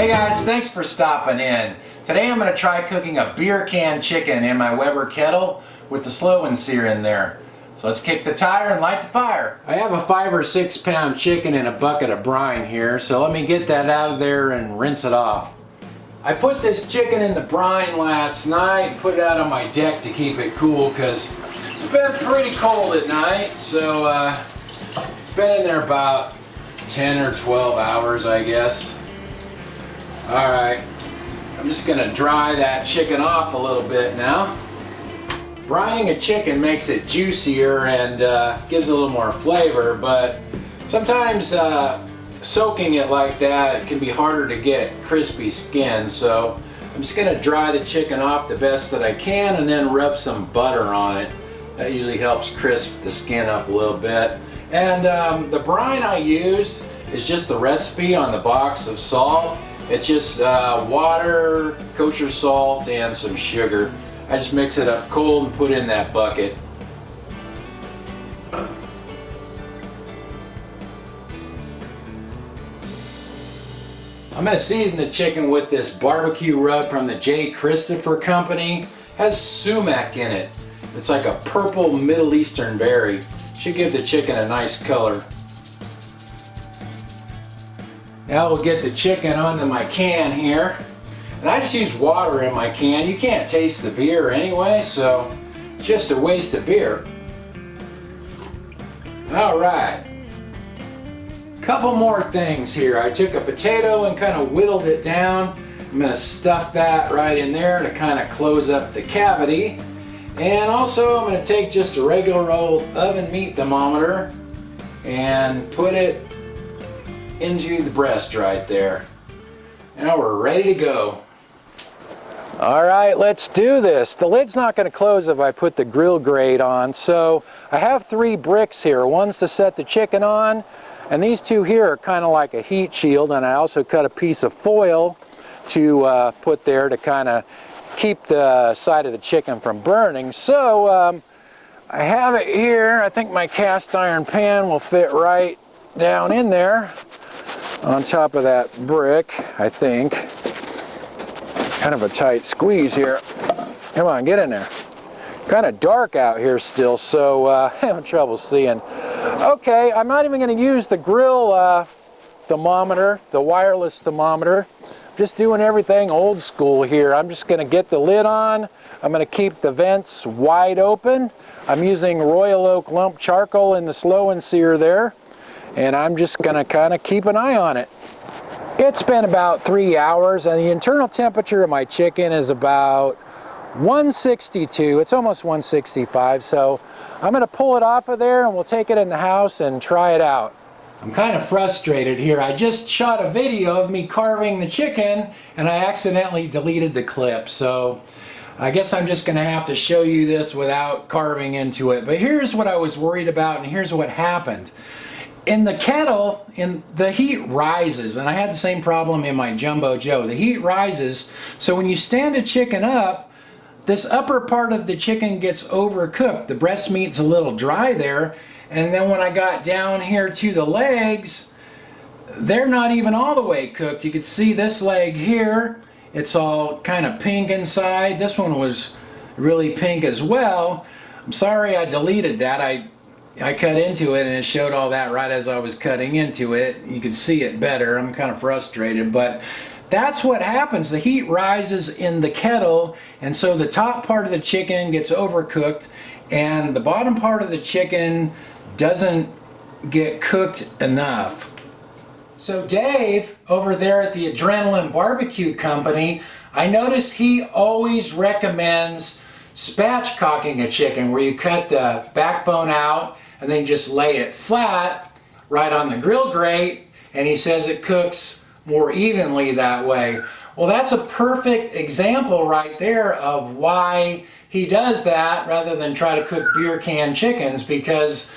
Hey guys, thanks for stopping in. Today I'm going to try cooking a beer can chicken in my Weber kettle with the slow and sear in there. So let's kick the tire and light the fire. I have a 5 or 6 pound chicken in a bucket of brine here, so let me get that out of there and rinse it off. I put this chicken in the brine last night, put it out on my deck to keep it cool because it's been pretty cold at night, so it's been in there about 10 or 12 hours, I guess. Alright, I'm just going to dry that chicken off a little bit now. Brining a chicken makes it juicier and gives it a little more flavor, but sometimes soaking it like that, it can be harder to get crispy skin, so I'm just going to dry the chicken off the best that I can and then rub some butter on it. That usually helps crisp the skin up a little bit. And the brine I used is just the recipe on the box of salt. It's just water, kosher salt, and some sugar. I just mix it up cold and put it in that bucket. I'm going to season the chicken with this barbecue rub from the J. Christopher Company. It has sumac in it. It's like a purple Middle Eastern berry. Should give the chicken a nice color. Now we'll get the chicken onto my can here. And I just use water in my can. You can't taste the beer anyway, so it's just a waste of beer. Alright. Couple more things here. I took a potato and kind of whittled it down. I'm going to stuff that right in there to kind of close up the cavity. And also I'm going to take just a regular old oven meat thermometer and put it into the breast right there. Now we're ready to go. Alright, let's do this. The lid's not going to close if I put the grill grate on, so I have 3 bricks here. One's to set the chicken on, and these 2 here are kind of like a heat shield, and I also cut a piece of foil to put there to kind of keep the side of the chicken from burning. So I have it here. I think my cast iron pan will fit right down in there on top of that brick, I think. Kind of a tight squeeze here. Come on, get in there. Kind of dark out here still, so I'm having trouble seeing. Okay, I'm not even going to use the grill thermometer, the wireless thermometer. Just doing everything old school here. I'm just going to get the lid on. I'm going to keep the vents wide open. I'm using Royal Oak lump charcoal in the slow and sear there. And I'm just going to kind of keep an eye on it. It's been about 3 hours and the internal temperature of my chicken is about 162. It's almost 165, so I'm going to pull it off of there and we'll take it in the house and try it out. I'm kind of frustrated here. I just shot a video of me carving the chicken and I accidentally deleted the clip, so I guess I'm just going to have to show you this without carving into it. But here's what I was worried about and here's what happened. In the kettle, the heat rises, and I had the same problem in my Jumbo Joe. The heat rises, so when you stand a chicken up, this upper part of the chicken gets overcooked. The breast meat's a little dry there, and then when I got down here to the legs, they're not even all the way cooked. You can see this leg here, it's all kind of pink inside. This one was really pink as well. I'm sorry I deleted that. I cut into it and it showed all that right as I was cutting into it. You could see it better. I'm kind of frustrated, but that's what happens. The heat rises in the kettle, and so the top part of the chicken gets overcooked and the bottom part of the chicken doesn't get cooked enough. So Dave over there at the Adrenaline Barbecue Company, I noticed he always recommends spatchcocking a chicken, where you cut the backbone out and then just lay it flat right on the grill grate, and he says it cooks more evenly that way. Well, that's a perfect example right there of why he does that rather than try to cook beer can chickens, because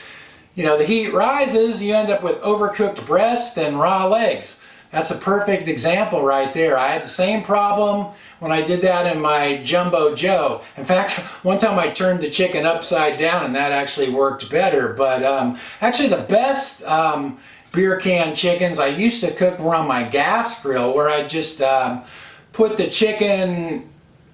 you know, the heat rises, you end up with overcooked breast and raw legs. That's a perfect example right there. I had the same problem when I did that in my Jumbo Joe. In fact, one time I turned the chicken upside down and that actually worked better. But actually the best beer can chickens. I used to cook more on my gas grill, where I just put the chicken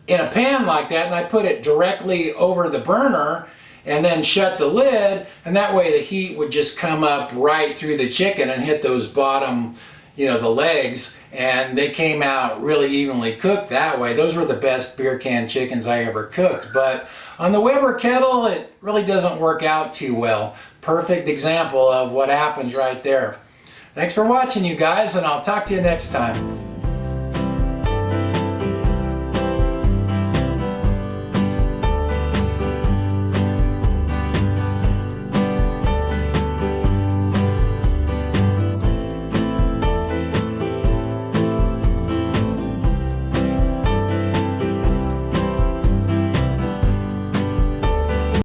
in a pan like that, and I put it directly over the burner and then shut the lid, and that way the heat would just come up right through the chicken and hit those bottom, the legs, and they came out really evenly cooked that way. Those were the best beer can chickens I ever cooked. But on the Weber kettle, it really doesn't work out too well. Perfect example of what happens right there. Thanks for watching, you guys, and I'll talk to you next time.